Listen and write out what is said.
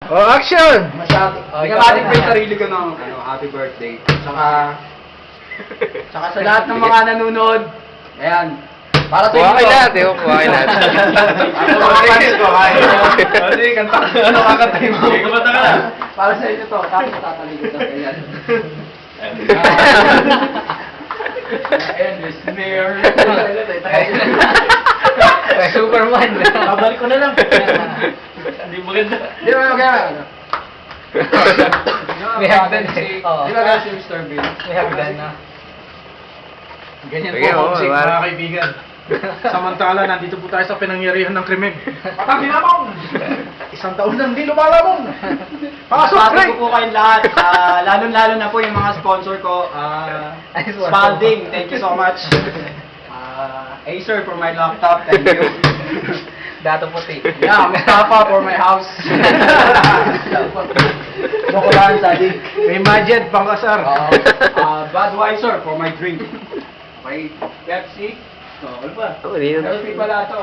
Oh, action! Masyado. Ikamatin ko yung sarili ko ng happy birthday. Tsaka sa lahat ng mga nanonood, ayan, para sa Kuha inyo. kayo lahat, eh. Kuha kayo lahat. Kasi kanta ka na kakantay mo. Kumanta ka na. Para sa inyo to, tapos tataligod na ayan. Ayan, listener. Superman. Babalik ko na lang. Hindi maganda. Di ba maganda? May hagdan eh. Di ba gano'n si Mr. Bean? May hagdan na. Ganyan Sige, po, oo, homesick, wala. mga kaibigan. Samantala, nandito po tayo sa pinangyarihan ng krimen. Patang dinamong! Isang taon nang di lumalamong! Pasok, Frank! Pasok po kayong lahat. Lalo-lalo na po yung mga sponsor ko. Spalding, thank you so much. Acer for my laptop, thank you. Dato puti. Yeah, Mustafa for my house. Bokolan, Sadik. May budget, pangkasar. Budweiser for my drink. Okay, Pepsi. Ano ba? Oh, hindi na. Pepsi pala ito.